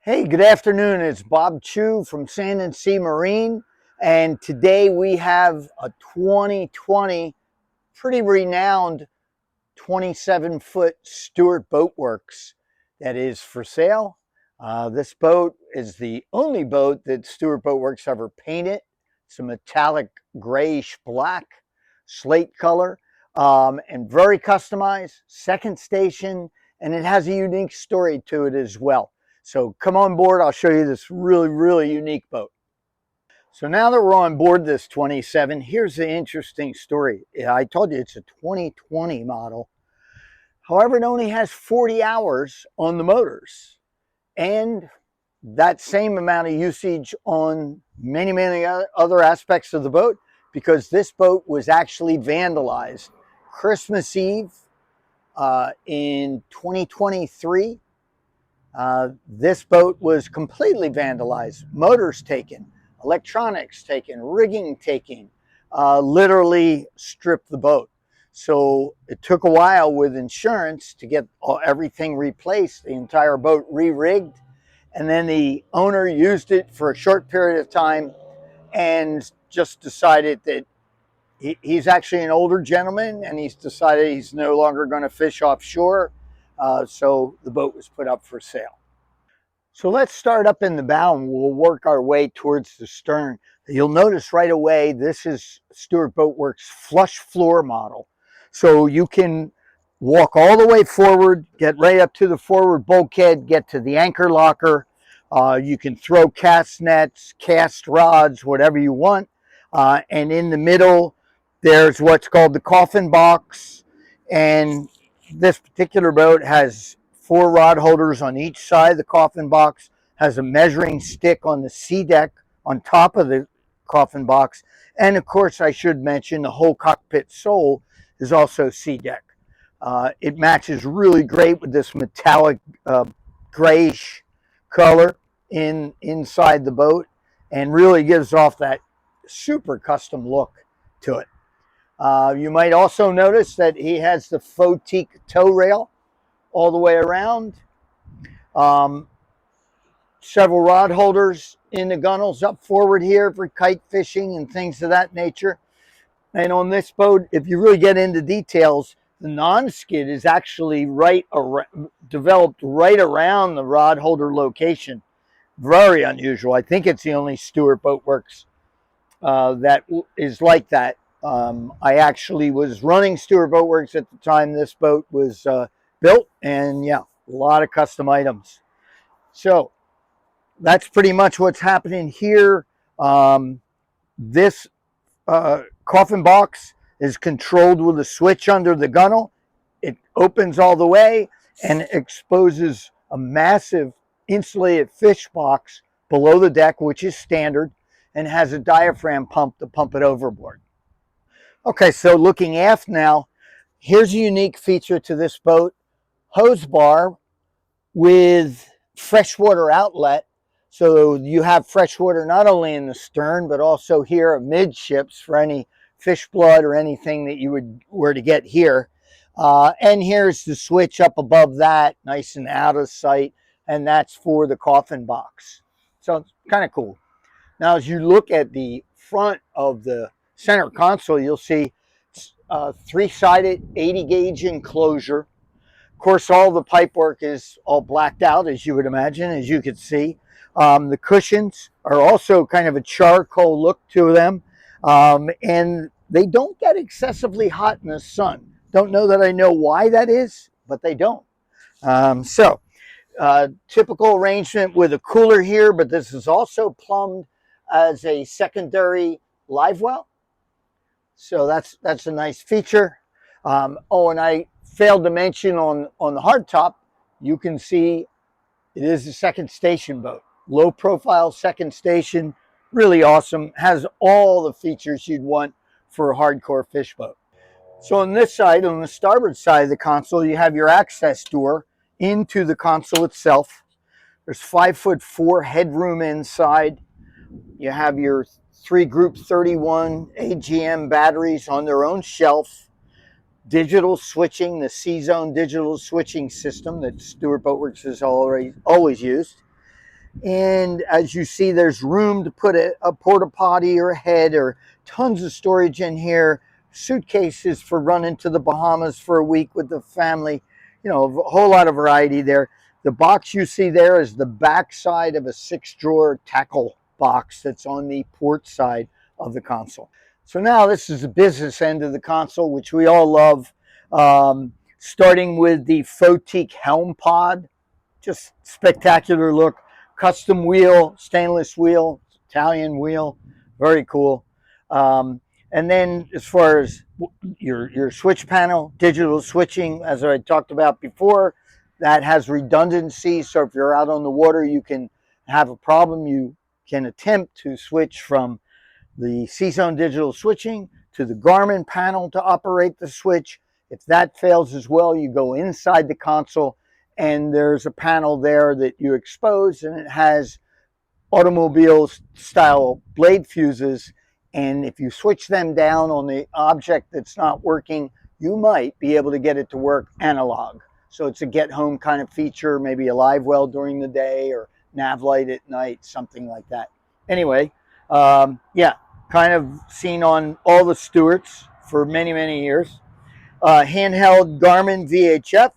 Hey, good afternoon. It's Bob Chu from Sand and Sea Marine, and today we have a 2020 pretty renowned 27-foot Stuart Boatworks that is for sale. This boat is the only boat that Stuart Boatworks ever painted. It's a metallic grayish black slate color, and very customized, second station, and it has a unique story to it as well. So come on board, I'll show you this really unique boat. So now that we're on board this 27, here's the interesting story. I told you it's a 2020 model. However, it only has 40 hours on the motors, and that same amount of usage on many other aspects of the boat, because this boat was actually vandalized Christmas Eve in 2023. This boat was completely vandalized, motors taken, electronics taken, rigging taken, literally stripped the boat. So it took a while with insurance to get everything replaced, the entire boat re-rigged, and then the owner used it for a short period of time and just decided that he's actually an older gentleman, and he's decided he's no longer going to fish offshore. So the boat was put up for sale. So let's start up in the bow and we'll work our way towards the stern. You'll notice right away, this is Stuart Boatworks flush floor model. So you can walk all the way forward, get right up to the forward bulkhead, get to the anchor locker. You can throw cast nets, cast rods, whatever you want. And in the middle, there's what's called the coffin box. And this particular boat has 4 rod holders on each side of the coffin box, has a measuring stick on the sea deck on top of the coffin box. And of course, I should mention the whole cockpit sole is also sea deck. It matches really great with this metallic grayish color inside the boat, and really gives off that super custom look to it. You might also notice that he has the faux teak tow rail all the way around. Several rod holders in the gunnels up forward here for kite fishing and things of that nature. And on this boat, if you really get into details, the non-skid is actually developed right around the rod holder location. Very unusual. I think it's the only Stuart Boatworks that is like that. I actually was running Stuart Boatworks at the time this boat was built, and yeah, a lot of custom items. So that's pretty much what's happening here. This coffin box is controlled with a switch under the gunnel. It opens all the way and exposes a massive insulated fish box below the deck, which is standard, and has a diaphragm pump to pump it overboard. Okay, so looking aft now, here's a unique feature to this boat: hose bar with freshwater outlet. So you have freshwater not only in the stern, but also here amidships for any fish blood or anything that you were to get here. And here's the switch up above that, nice and out of sight, and that's for the coffin box. So it's kind of cool. Now, as you look at the front of the center console, you'll see a 3-sided 80 gauge enclosure. Of course, all the pipework is all blacked out, as you would imagine, as you can see. The cushions are also kind of a charcoal look to them, and they don't get excessively hot in the sun. Don't know that I know why that is, but they don't. Typical arrangement with a cooler here, but this is also plumbed as a secondary live well. So that's a nice feature. Oh, and I failed to mention on the hardtop, you can see it is a second station boat. Low profile second station, really awesome. Has all the features you'd want for a hardcore fish boat. So on this side, on the starboard side of the console, you have your access door into the console itself. There's 5'4" headroom inside. You have your 3 Group 31 AGM batteries on their own shelf. Digital switching, the C-Zone digital switching system that Stuart Boatworks has always used. And as you see, there's room to put a porta potty or a head, or tons of storage in here. Suitcases for running to the Bahamas for a week with the family. You know, a whole lot of variety there. The box you see there is the back side of a 6-drawer tackle box that's on the port side of the console. So now this is the business end of the console, which we all love. Starting with the Photique helm pod. Just spectacular look. Custom wheel, stainless wheel, Italian wheel, very cool. And then as far as your switch panel, digital switching, as I talked about before, that has redundancy. So if you're out on the water, you can have a problem. You can attempt to switch from the C-Zone digital switching to the Garmin panel to operate the switch. If that fails as well, you go inside the console and there's a panel there that you expose, and it has automobile style blade fuses. And if you switch them down on the object that's not working, you might be able to get it to work analog. So it's a get home kind of feature, maybe a live well during the day or nav light at night, something like that. Anyway, yeah, kind of seen on all the Stuarts for many, many years. Handheld Garmin VHF.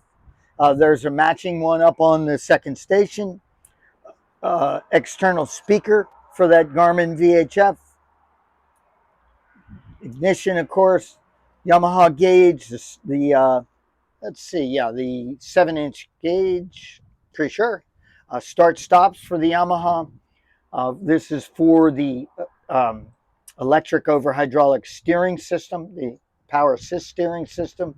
There's a matching one up on the second station. External speaker for that Garmin VHF. Ignition, of course. Yamaha gauge. Let's see, yeah, the 7-inch gauge. Pretty sure. Start stops for the Yamaha. This is for the electric over hydraulic steering system, the power assist steering system,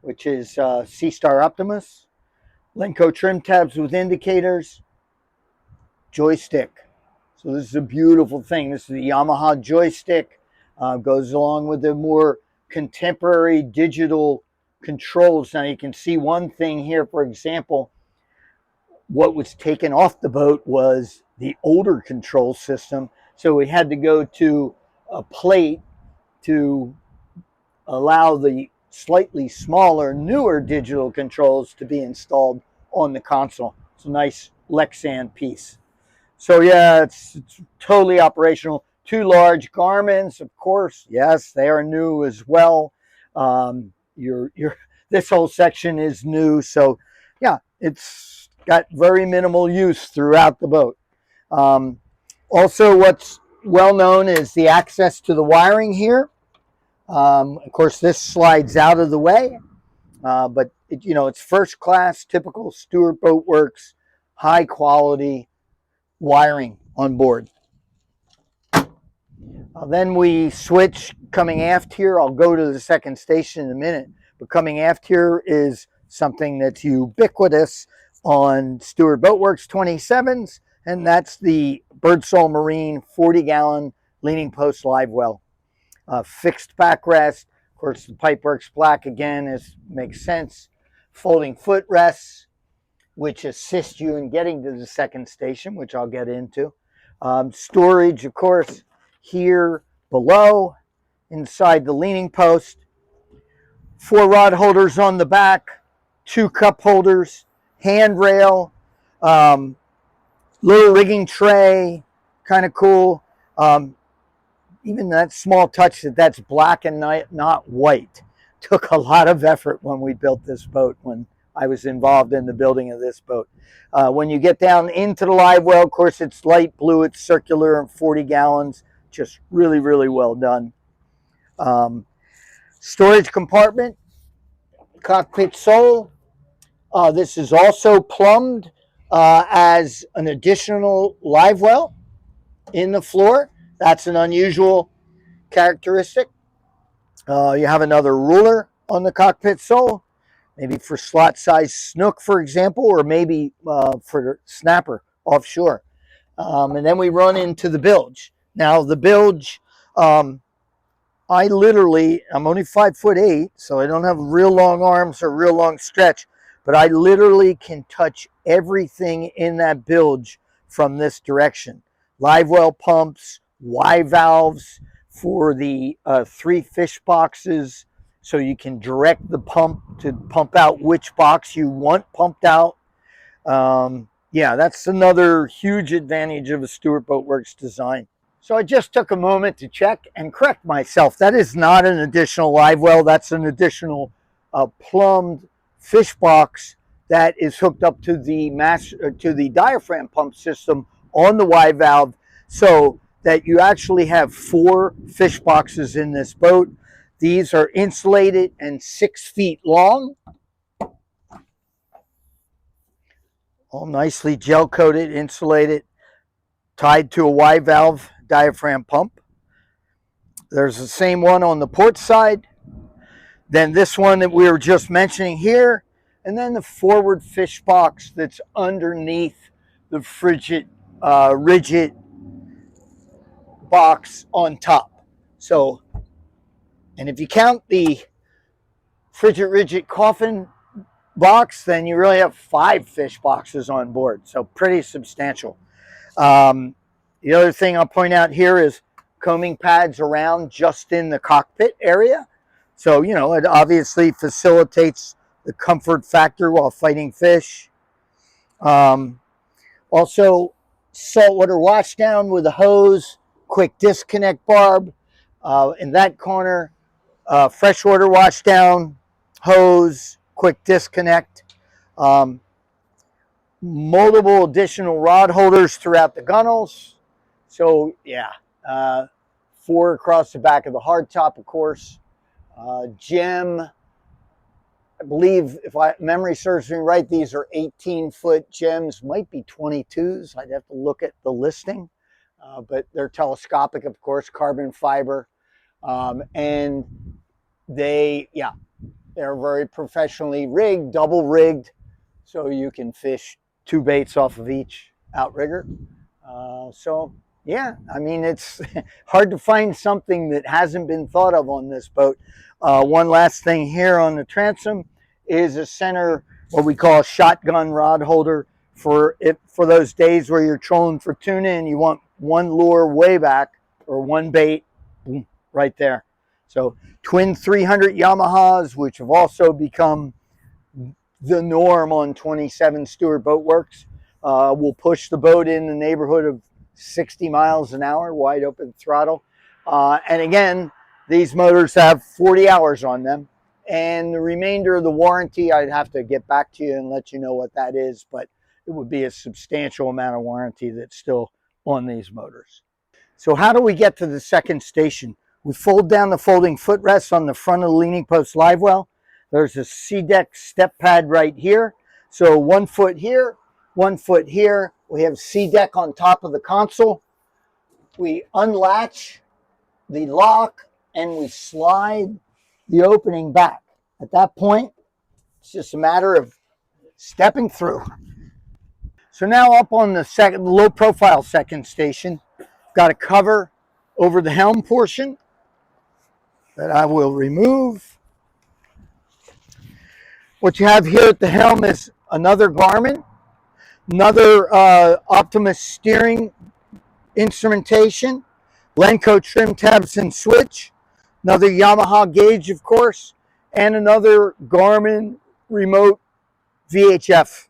which is C-Star Optimus. Lenco trim tabs with indicators. Joystick. So this is a beautiful thing. This is the Yamaha joystick. Goes along with the more contemporary digital controls. Now you can see one thing here, for example, what was taken off the boat was the older control system. So we had to go to a plate to allow the slightly smaller, newer digital controls to be installed on the console. It's a nice Lexan piece. So yeah, it's totally operational. 2 large Garmins, of course. Yes, they are new as well. This whole section is new. So yeah, it's got very minimal use throughout the boat. Also, what's well known is the access to the wiring here. Of course, this slides out of the way, but it's first class, typical Stuart Boatworks, high quality wiring on board. Then we switch coming aft here. I'll go to the second station in a minute, but coming aft here is something that's ubiquitous on Stuart Boatworks 27s, and that's the Birdsall Marine 40-gallon leaning post live well. Fixed backrest. Of course, the pipework's black again, makes sense. Folding footrests, which assist you in getting to the second station, which I'll get into. Storage, of course, here below, inside the leaning post. 4 rod holders on the back, 2 cup holders, handrail, little rigging tray, kind of cool. Even that small touch that's black and not white took a lot of effort when we built this boat, when I was involved in the building of this boat. When you get down into the live well, of course, it's light blue, it's circular and 40 gallons, just really, really well done. Storage compartment, cockpit sole. This is also plumbed as an additional live well in the floor. That's an unusual characteristic. You have another ruler on the cockpit sole, maybe for slot size snook, for example, or maybe for snapper offshore. And then we run into the bilge. Now the bilge, I'm only 5'8", so I don't have real long arms or real long stretch, but I literally can touch everything in that bilge from this direction. Live well pumps, Y valves for the 3 fish boxes, so you can direct the pump to pump out which box you want pumped out. Yeah, that's another huge advantage of a Stuart Boatworks design. So I just took a moment to check and correct myself. That is not an additional live well. That's an additional plumbed fish box that is hooked up to the to the diaphragm pump system on the Y valve, so that you actually have 4 fish boxes in this boat. These are insulated and 6 feet long, all nicely gel coated, insulated, tied to a Y valve diaphragm pump. There's the same one on the port side. Then this one that we were just mentioning here. And then the forward fish box that's underneath the rigid box on top. So, and if you count the frigid rigid coffin box, then you really have 5 fish boxes on board. So pretty substantial. The other thing I'll point out here is combing pads around just in the cockpit area. So, you know, it obviously facilitates the comfort factor while fighting fish. Also, saltwater washdown with a hose, quick disconnect barb. In that corner, freshwater washdown, hose, quick disconnect. Um, Multiple additional rod holders throughout the gunnels. So yeah, 4 across the back of the hardtop, of course. Gem, I believe, if memory serves me right, these are 18-foot gems, might be 22s. I'd have to look at the listing, but they're telescopic, of course, carbon fiber, and they're very professionally rigged, double rigged, so you can fish 2 baits off of each outrigger. So yeah, I mean, it's hard to find something that hasn't been thought of on this boat. One last thing here on the transom is a center, what we call a shotgun rod holder for those days where you're trolling for tuna and you want one lure way back or one bait, boom, right there. So twin 300 Yamahas, which have also become the norm on 27 Stuart Boatworks, will push the boat in the neighborhood of 60 miles an hour, wide open throttle. And again, these motors have 40 hours on them. And the remainder of the warranty, I'd have to get back to you and let you know what that is, but it would be a substantial amount of warranty that's still on these motors. So how do we get to the second station? We fold down the folding footrest on the front of the leaning post live well. There's a C-deck step pad right here. So 1 foot here, 1 foot here. We have C-deck on top of the console. We unlatch the lock and we slide the opening back. At that point, it's just a matter of stepping through. So now up on the low profile second station, got a cover over the helm portion that I will remove. What you have here at the helm is another Garmin, another Optimus steering instrumentation, Lenco trim tabs and switch, another Yamaha gauge, of course, and another Garmin remote VHF.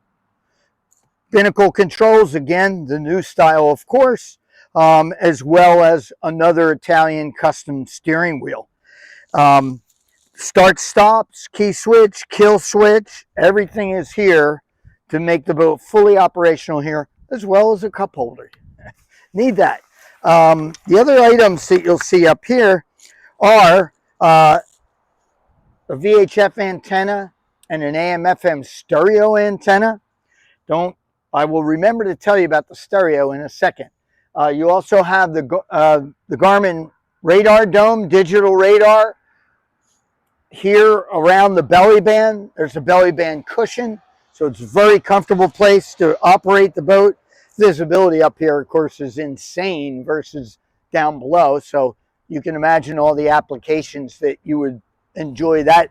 Binnacle controls, again, the new style, of course, as well as another Italian custom steering wheel. Start stops, key switch, kill switch, everything is here to make the boat fully operational here, as well as a cup holder. Need that. The other items that you'll see up here are a VHF antenna and an AM/FM stereo antenna. I will remember to tell you about the stereo in a second. You also have the Garmin radar dome, digital radar. Here around the belly band, there's a belly band cushion, so it's a very comfortable place to operate the boat. Visibility up here, of course, is insane versus down below, so you can imagine all the applications that you would enjoy that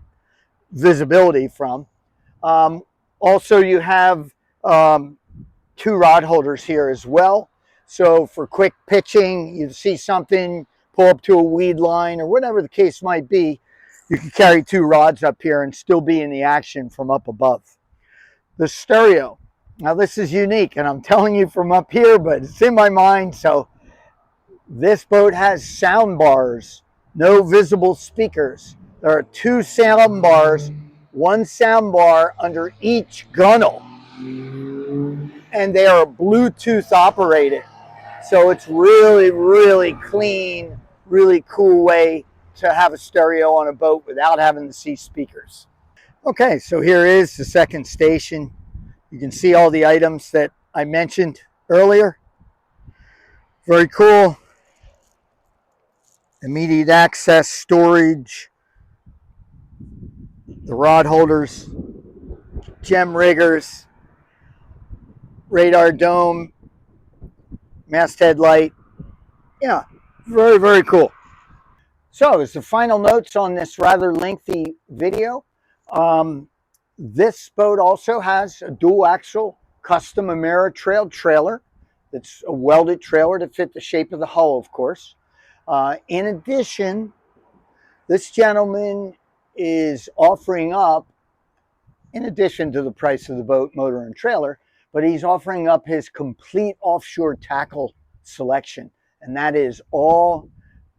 visibility from. Also, you have 2 rod holders here as well, so for quick pitching, you see something, pull up to a weed line or whatever the case might be, you can carry 2 rods up here and still be in the action from up above. The stereo. Now this is unique, and I'm telling you from up here, but it's in my mind. So this boat has sound bars, no visible speakers. There are 2 sound bars, 1 sound bar under each gunnel, and they are Bluetooth operated. So it's really, really clean, really cool way to have a stereo on a boat without having to see speakers. Okay, so here is the second station. You can see all the items that I mentioned earlier. Very cool. Immediate access, storage, the rod holders, gem riggers, radar dome, masthead light. Yeah, very, very cool. So as the final notes on this rather lengthy video, this boat also has a dual axle custom Ameritrail trailer. That's a welded trailer to fit the shape of the hull, of course. In addition, this gentleman is offering up, in addition to the price of the boat, motor, and trailer, but he's offering up his complete offshore tackle selection. And that is all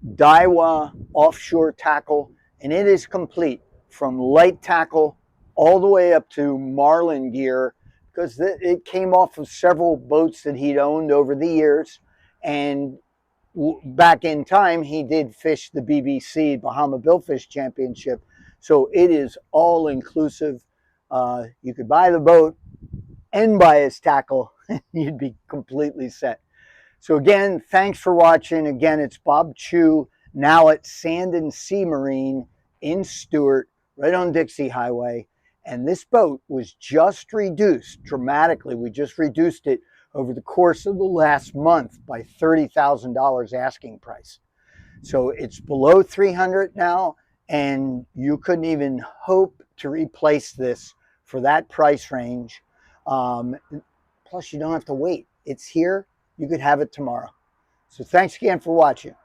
Daiwa offshore tackle, and it is complete from light tackle all the way up to marlin gear, because it came off of several boats that he'd owned over the years. And back in time, he did fish the BBC Bahama Billfish Championship. So it is all inclusive. You could buy the boat and buy his tackle, and you'd be completely set. So again, thanks for watching. Again, it's Bob Chu, now at Sand and Sea Marine in Stuart, right on Dixie Highway. And this boat was just reduced dramatically. We just reduced it over the course of the last month by $30,000 asking price. So it's below 300 now, and you couldn't even hope to replace this for that price range. Plus, you don't have to wait. It's here. You could have it tomorrow. So thanks again for watching.